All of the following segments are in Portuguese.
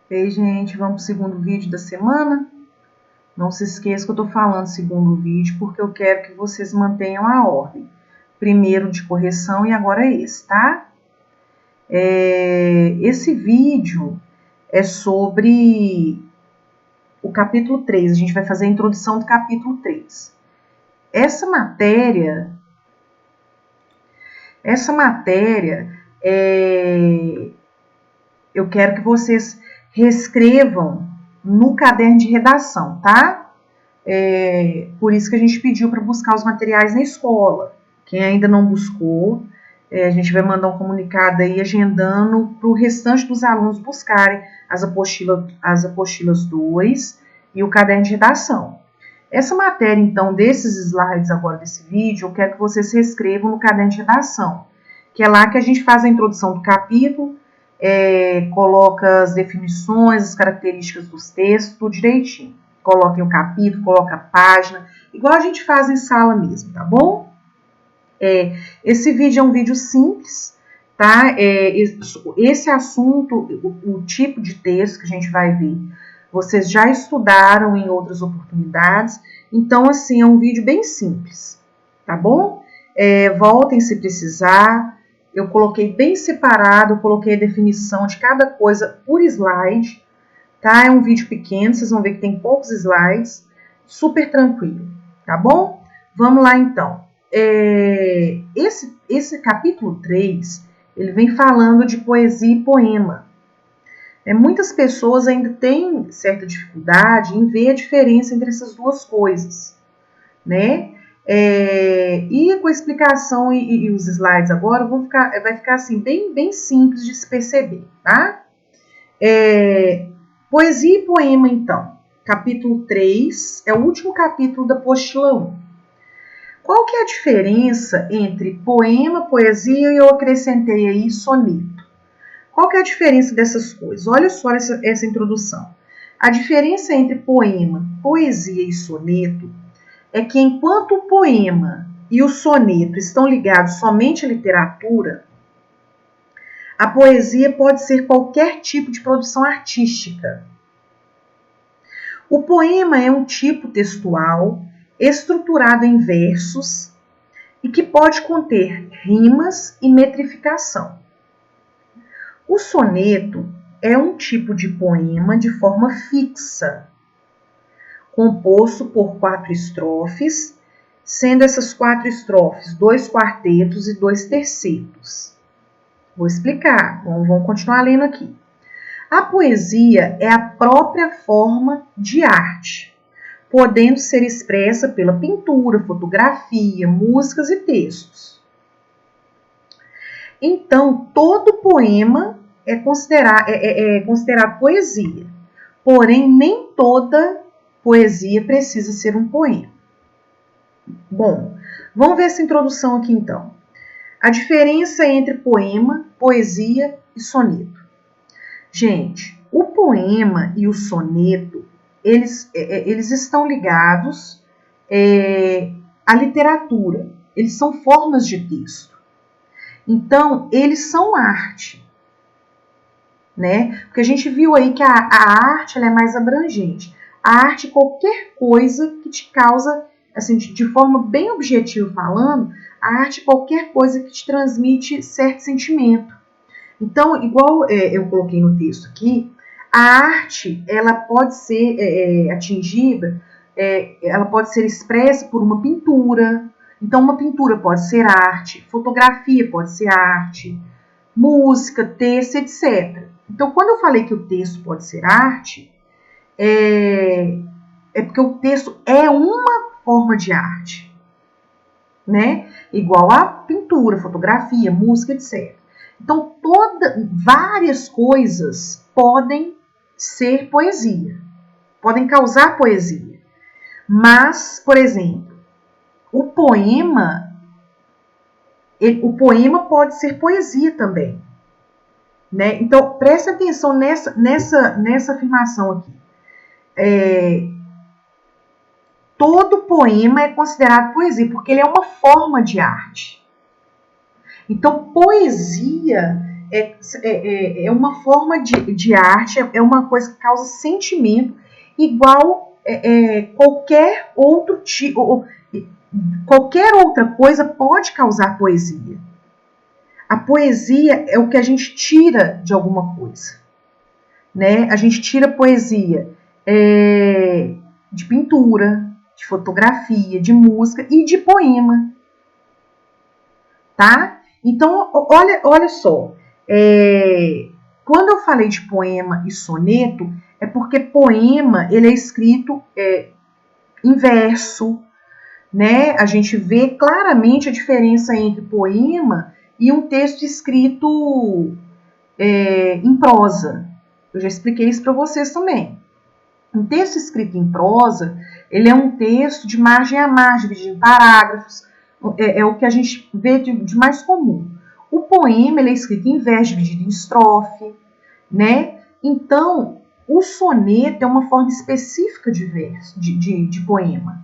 Ei, gente, vamos para o segundo vídeo da semana? Não se esqueça que eu estou falando segundo vídeo porque eu quero que vocês mantenham a ordem. Primeiro de correção e agora esse, tá? Esse vídeo é sobre o capítulo 3. A gente vai fazer a introdução do capítulo 3. Essa matéria eu quero que vocês reescrevam no caderno de redação, tá? Por isso que a gente pediu para buscar os materiais na escola. Quem ainda não buscou, a gente vai mandar um comunicado aí agendando para o restante dos alunos buscarem as apostilas 2 e o caderno de redação. Essa matéria, então, desses slides agora desse vídeo, eu quero que vocês reescrevam no caderno de redação, que é lá que a gente faz a introdução do capítulo, coloca as definições, as características dos textos, tudo direitinho. Coloquem o capítulo, coloca a página, igual a gente faz em sala mesmo, tá bom? Esse vídeo é um vídeo simples, tá? Esse assunto, o tipo de texto que a gente vai ver, vocês já estudaram em outras oportunidades, então, assim, é um vídeo bem simples, tá bom? Voltem se precisar. Eu coloquei bem separado, eu coloquei a definição de cada coisa por slide, tá? É um vídeo pequeno, vocês vão ver que tem poucos slides, super tranquilo, tá bom? Vamos lá, então. Esse capítulo 3, ele vem falando de poesia e poema. Muitas pessoas ainda têm certa dificuldade em ver a diferença entre essas duas coisas, né? E com a explicação e os slides agora vai ficar assim, bem simples de se perceber, tá? Poesia e poema, então. Capítulo 3 é o último capítulo da apostila 1. Qual que é a diferença entre poema, poesia e eu acrescentei aí soneto? Qual que é a diferença dessas coisas? Olha só essa introdução. A diferença entre poema, poesia e soneto é que enquanto o poema e o soneto estão ligados somente à literatura, a poesia pode ser qualquer tipo de produção artística. O poema é um tipo textual estruturado em versos e que pode conter rimas e metrificação. O soneto é um tipo de poema de forma fixa, composto por 4 estrofes, sendo essas 4 estrofes 2 quartetos e 2 tercetos. Vou explicar, vamos continuar lendo aqui. A poesia é a própria forma de arte, podendo ser expressa pela pintura, fotografia, músicas e textos. Então, todo poema é considerado poesia, porém nem toda poesia precisa ser um poema. Bom, vamos ver essa introdução aqui então. A diferença entre poema, poesia e soneto. Gente, o poema e o soneto, eles estão ligados à literatura. Eles são formas de texto. Então, eles são arte. Né? Porque a gente viu aí que a arte ela é mais abrangente. A arte é qualquer coisa que te causa, assim, de forma bem objetiva falando, a arte é qualquer coisa que te transmite certo sentimento. Então, igual eu coloquei no texto aqui, a arte ela pode ser atingida, ela pode ser expressa por uma pintura. Então, uma pintura pode ser arte, fotografia pode ser arte, música, texto, etc. Então, quando eu falei que o texto pode ser arte, é porque o texto é uma forma de arte, né? Igual a pintura, fotografia, música, etc. Então, várias coisas podem ser poesia, podem causar poesia. Mas, por exemplo, o poema pode ser poesia também. Né? Então, preste atenção nessa afirmação aqui. Todo poema é considerado poesia, porque ele é uma forma de arte. Então, poesia é uma forma de arte, é uma coisa que causa sentimento, igual qualquer outro tipo, qualquer outra coisa pode causar poesia. A poesia é o que a gente tira de alguma coisa, né? A gente tira poesia de pintura, de fotografia, de música e de poema, tá? Então, olha só, quando eu falei de poema e soneto, é porque poema ele é escrito em verso, né? A gente vê claramente a diferença entre poema e um texto escrito em prosa. Eu já expliquei isso para vocês também. Um texto escrito em prosa, ele é um texto de margem a margem, dividido em parágrafos, é o que a gente vê de mais comum. O poema ele é escrito em verso, dividido em estrofe, né? Então, o soneto é uma forma específica de verso, de poema.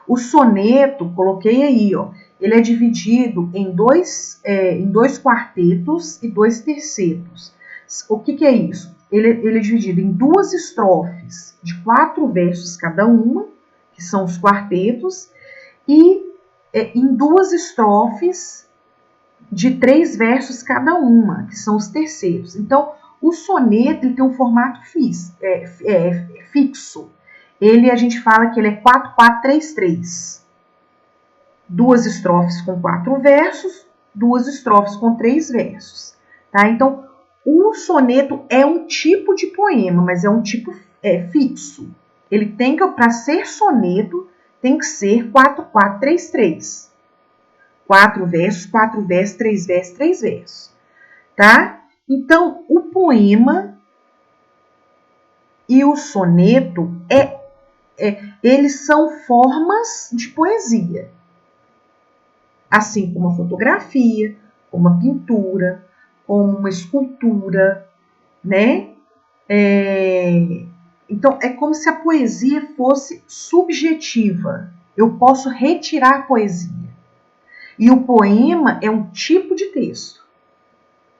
O soneto, coloquei aí, ó, ele é dividido em dois quartetos e 2 tercetos. O que é isso? Ele é dividido em 2 estrofes de 4 versos cada uma, que são os quartetos, e em 2 estrofes de 3 versos cada uma, que são os terceiros. Então, o soneto ele tem um formato fixo. A gente fala que ele é 4-4-3-3. 2 estrofes com 4 versos, 2 estrofes com 3 versos. Tá? Então, o soneto é um tipo de poema, mas é um tipo fixo. Ele tem que, para ser soneto, tem que ser 4-4-3-3. 4 versos, 4 versos, 3 versos, 3 versos. Tá? Então, o poema e o soneto eles são formas de poesia. Assim como a fotografia, como a pintura, como uma escultura, né? Então, é como se a poesia fosse subjetiva. Eu posso retirar a poesia. E o poema é um tipo de texto,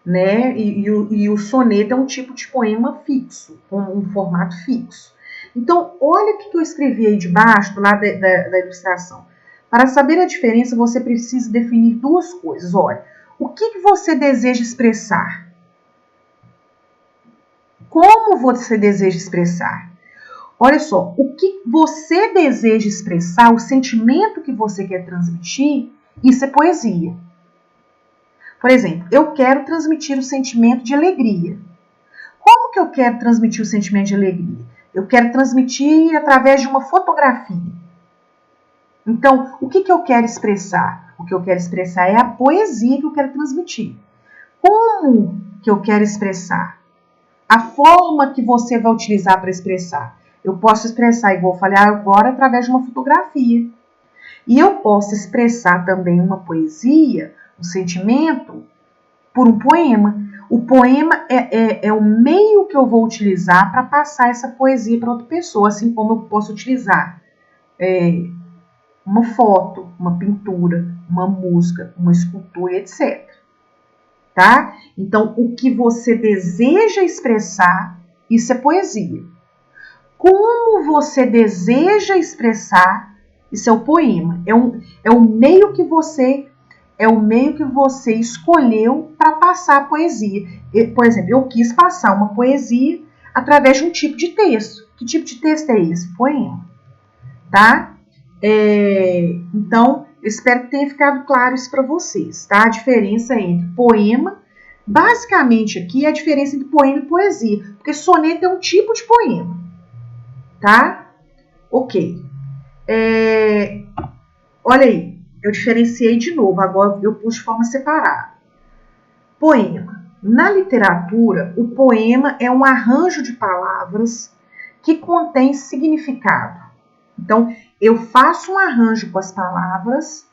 né? E o soneto é um tipo de poema fixo, com um formato fixo. Então, olha o que eu escrevi aí debaixo, lá da ilustração. Para saber a diferença, você precisa definir 2 coisas. Olha, o que você deseja expressar? Como você deseja expressar? Olha só, o que você deseja expressar, o sentimento que você quer transmitir, isso é poesia. Por exemplo, eu quero transmitir o sentimento de alegria. Como que eu quero transmitir o sentimento de alegria? Eu quero transmitir através de uma fotografia. Então, o que eu quero expressar? O que eu quero expressar é a poesia que eu quero transmitir. Como que eu quero expressar? A forma que você vai utilizar para expressar. Eu posso expressar, igual eu falei agora, através de uma fotografia. E eu posso expressar também uma poesia, um sentimento, por um poema. O poema é o meio que eu vou utilizar para passar essa poesia para outra pessoa, assim como eu posso utilizar uma foto, uma pintura, uma música, uma escultura, etc. Tá? Então, o que você deseja expressar, isso é poesia. Como você deseja expressar, isso é o poema. É o meio que você escolheu para passar a poesia. Por exemplo, eu quis passar uma poesia através de um tipo de texto. Que tipo de texto é esse? Poema. Tá? Então, eu espero que tenha ficado claro isso para vocês, tá? A diferença entre poema, basicamente aqui é a diferença entre poema e poesia, porque soneto é um tipo de poema, tá? Ok. Olha aí, eu diferenciei de novo, agora eu pus de forma separada. Poema. Na literatura, o poema é um arranjo de palavras que contém significado. Então, eu faço um arranjo com as palavras,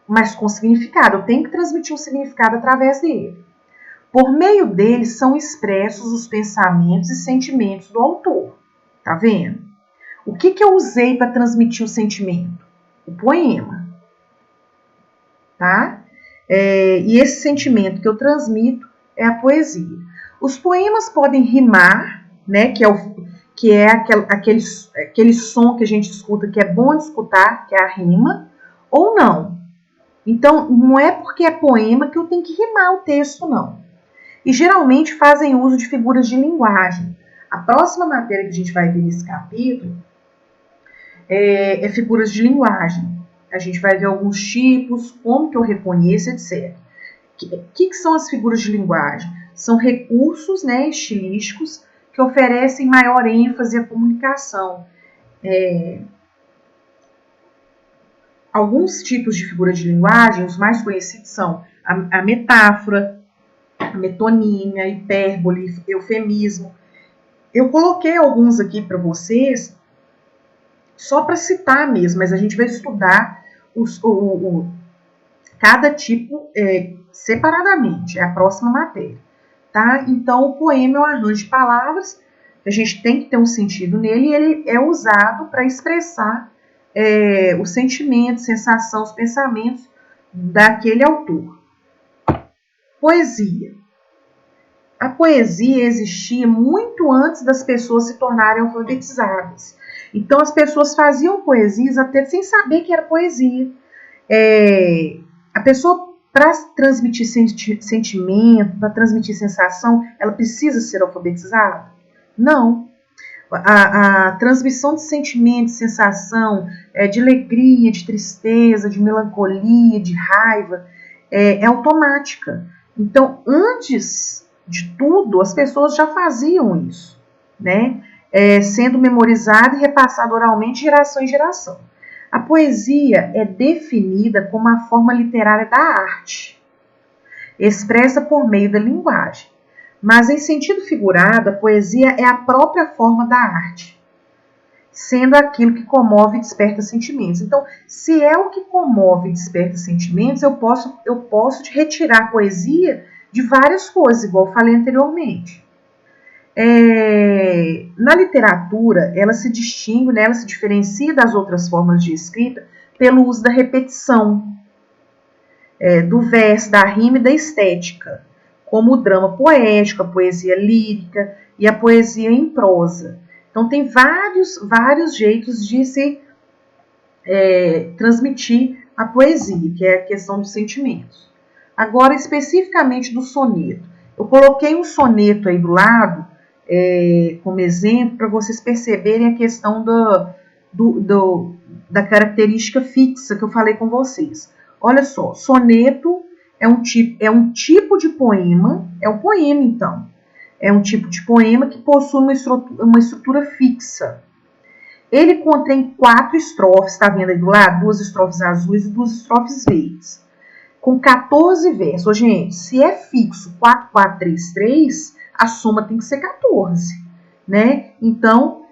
mas com significado. Eu tenho que transmitir um significado através dele. Por meio dele são expressos os pensamentos e sentimentos do autor. Tá vendo? O que eu usei para transmitir o sentimento? O poema. Tá? E esse sentimento que eu transmito é a poesia. Os poemas podem rimar, né, que é aquele som que a gente escuta, que é bom de escutar, que é a rima, ou não. Então, não é porque é poema que eu tenho que rimar o texto, não. E geralmente fazem uso de figuras de linguagem. A próxima matéria que a gente vai ver nesse capítulo é figuras de linguagem. A gente vai ver alguns tipos, como que eu reconheço, etc. O que são as figuras de linguagem? São recursos, né, estilísticos que oferecem maior ênfase à comunicação. Alguns tipos de figura de linguagem, os mais conhecidos são a metáfora, a metonímia, a hipérbole, eufemismo. Eu coloquei alguns aqui para vocês, só para citar mesmo, mas a gente vai estudar cada tipo separadamente, é a próxima matéria. Tá? Então, o poema é um arranjo de palavras, a gente tem que ter um sentido nele, e ele é usado para expressar os sentimentos, sensação, os pensamentos daquele autor. Poesia. A poesia existia muito antes das pessoas se tornarem alfabetizadas. Então, as pessoas faziam poesias até sem saber que era poesia. A pessoa, para transmitir sentimento, para transmitir sensação, ela precisa ser alfabetizada? Não. A transmissão de sentimento, de sensação, de alegria, de tristeza, de melancolia, de raiva, é automática. Então, antes de tudo, as pessoas já faziam isso, né? Sendo memorizado e repassado oralmente de geração em geração. A poesia é definida como a forma literária da arte, expressa por meio da linguagem. Mas, em sentido figurado, a poesia é a própria forma da arte, sendo aquilo que comove e desperta sentimentos. Então, se é o que comove e desperta sentimentos, eu posso retirar a poesia de várias coisas, igual eu falei anteriormente. Na literatura, ela se distingue, né, ela se diferencia das outras formas de escrita pelo uso da repetição, do verso, da rima e da estética, como o drama poético, a poesia lírica e a poesia em prosa. Então, tem vários jeitos de se transmitir a poesia, que é a questão dos sentimentos. Agora, especificamente do soneto. Eu coloquei um soneto aí do lado, como exemplo, para vocês perceberem a questão da característica fixa que eu falei com vocês. Olha só, soneto é um tipo de poema, é um poema então. É um tipo de poema que possui uma estrutura fixa. Ele contém 4 estrofes, está vendo aí do lado? 2 estrofes azuis e 2 estrofes verdes. Com 14 versos. Gente, se é fixo 4, 4, 3, 3, a soma tem que ser 14. Né? Então,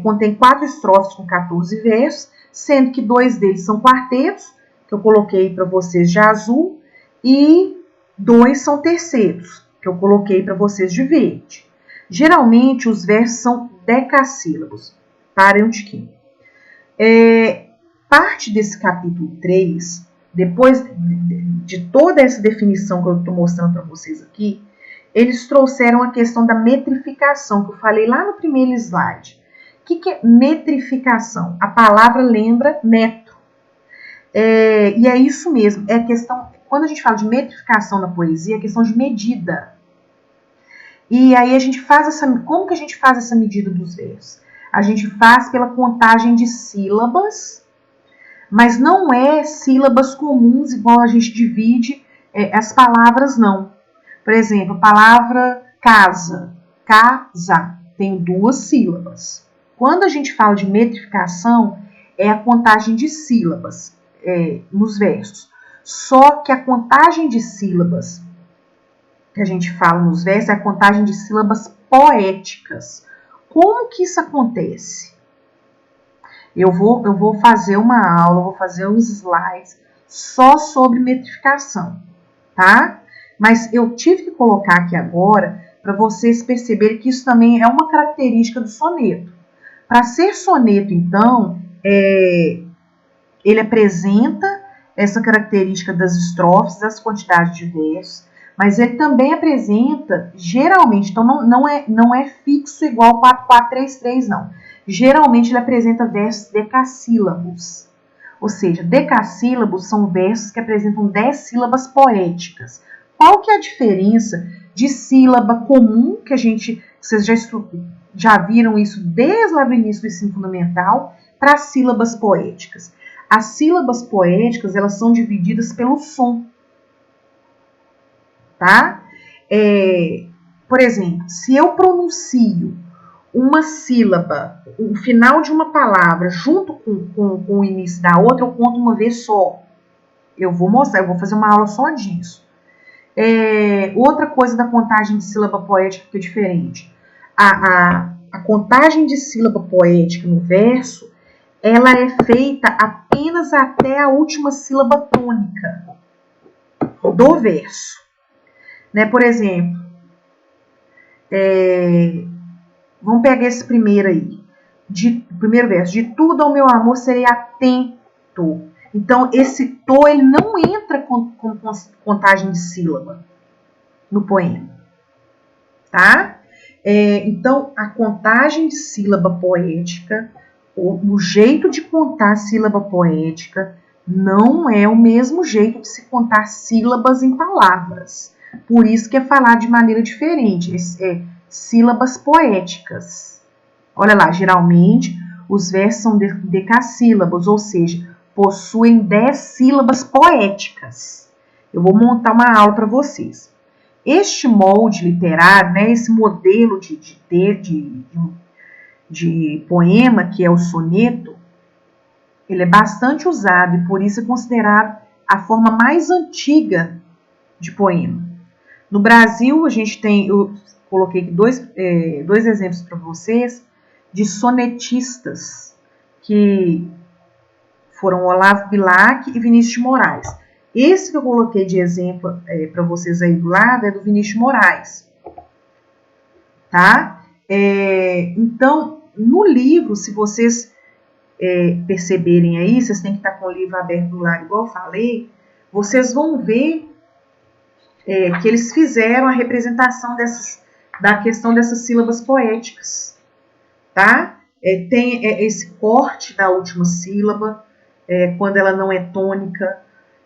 contém 4 estrofes com 14 versos, sendo que 2 deles são quartetos, que eu coloquei para vocês de azul, e 2 são tercetos, que eu coloquei para vocês de verde. Geralmente, os versos são decassílabos. Parem um tiquinho. Parte desse capítulo 3, depois de toda essa definição que eu estou mostrando para vocês aqui, eles trouxeram a questão da metrificação, que eu falei lá no primeiro slide. O que é metrificação? A palavra lembra metro. E é isso mesmo, é a questão, quando a gente fala de metrificação na poesia, é questão de medida. E aí como que a gente faz essa medida dos versos? A gente faz pela contagem de sílabas, mas não é sílabas comuns, igual a gente divide as palavras, não. Por exemplo, a palavra casa, tem 2 sílabas. Quando a gente fala de metrificação, é a contagem de sílabas nos versos. Só que a contagem de sílabas que a gente fala nos versos é a contagem de sílabas poéticas. Como que isso acontece? Eu vou fazer uma aula, vou fazer uns slides só sobre metrificação, tá? Mas eu tive que colocar aqui agora para vocês perceberem que isso também é uma característica do soneto. Para ser soneto, então, ele apresenta essa característica das estrofes, das quantidades de versos, Mas ele também apresenta, geralmente, então não é fixo igual 4433, não. Geralmente ele apresenta versos decassílabos. Ou seja, decassílabos são versos que apresentam 10 sílabas poéticas. Qual que é a diferença de sílaba comum, que vocês já viram isso desde lá do início do ensino fundamental, para sílabas poéticas? As sílabas poéticas, elas são divididas pelo som. Tá? Por exemplo, se eu pronuncio uma sílaba, o final de uma palavra, junto com o início da outra, eu conto uma vez só. Eu vou fazer uma aula só disso. Outra coisa da contagem de sílaba poética que é diferente. A contagem de sílaba poética no verso, ela é feita apenas até a última sílaba tônica do verso. Né? Por exemplo, vamos pegar esse primeiro aí. Primeiro verso. De tudo ao meu amor serei atento. Então, esse to, ele não entra com contagem de sílaba no poema. Tá? Então, a contagem de sílaba poética, o jeito de contar sílaba poética, não é o mesmo jeito de se contar sílabas em palavras. Por isso que é falar de maneira diferente. Sílabas poéticas. Olha lá, geralmente os versos são decassílabos, ou seja, possuem 10 sílabas poéticas. Eu vou montar uma aula para vocês. Este molde literário, né, esse modelo de poema, que é o soneto, ele é bastante usado e por isso é considerado a forma mais antiga de poema. No Brasil, a gente tem, eu coloquei aqui dois exemplos para vocês de sonetistas, que foram Olavo Bilac e Vinícius de Moraes. Esse que eu coloquei de exemplo para vocês aí do lado é do Vinícius de Moraes. Tá? Então, no livro, se vocês perceberem aí, vocês têm que estar com o livro aberto do lado, igual eu falei, vocês vão ver que eles fizeram a representação da questão dessas sílabas poéticas, tá? Tem esse corte da última sílaba, quando ela não é tônica.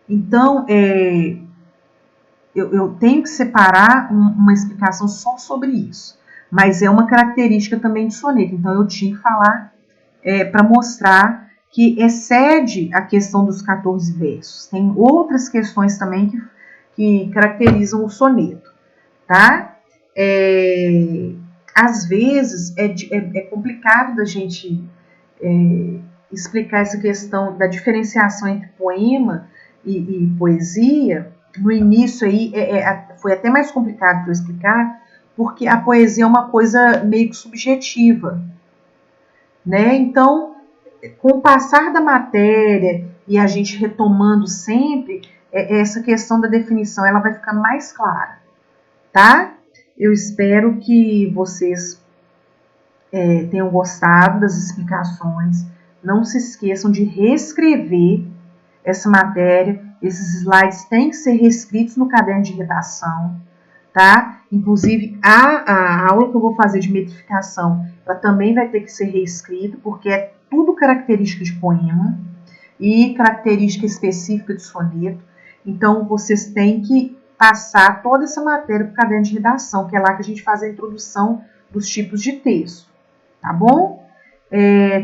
Então, eu tenho que separar uma explicação só sobre isso, mas é uma característica também de soneto, então eu tinha que falar para mostrar que excede a questão dos 14 versos. Tem outras questões também que caracterizam o soneto, tá? Às vezes é complicado da gente explicar essa questão da diferenciação entre poema e poesia. No início aí foi até mais complicado para eu explicar, porque a poesia é uma coisa meio que subjetiva, né? Então, com o passar da matéria e a gente retomando sempre, essa questão da definição ela vai ficando mais clara, tá? Eu espero que vocês tenham gostado das explicações. Não se esqueçam de reescrever essa matéria. Esses slides têm que ser reescritos no caderno de redação, tá? Inclusive, a aula que eu vou fazer de metrificação, ela também vai ter que ser reescrita, porque é tudo característica de poema e característica específica de soneto. Então, vocês têm que passar toda essa matéria para o caderno de redação, que é lá que a gente faz a introdução dos tipos de texto, tá bom?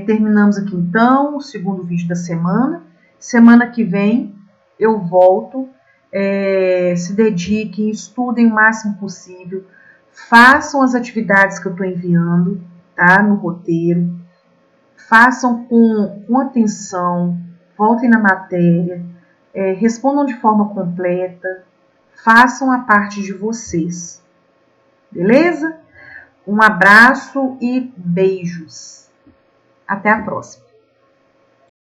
Terminamos aqui, então, o segundo vídeo da semana. Semana que vem eu volto. Se dediquem, estudem o máximo possível, façam as atividades que eu estou enviando, tá, no roteiro, façam com atenção, voltem na matéria, respondam de forma completa, façam a parte de vocês, beleza? Um abraço e beijos. Até a próxima.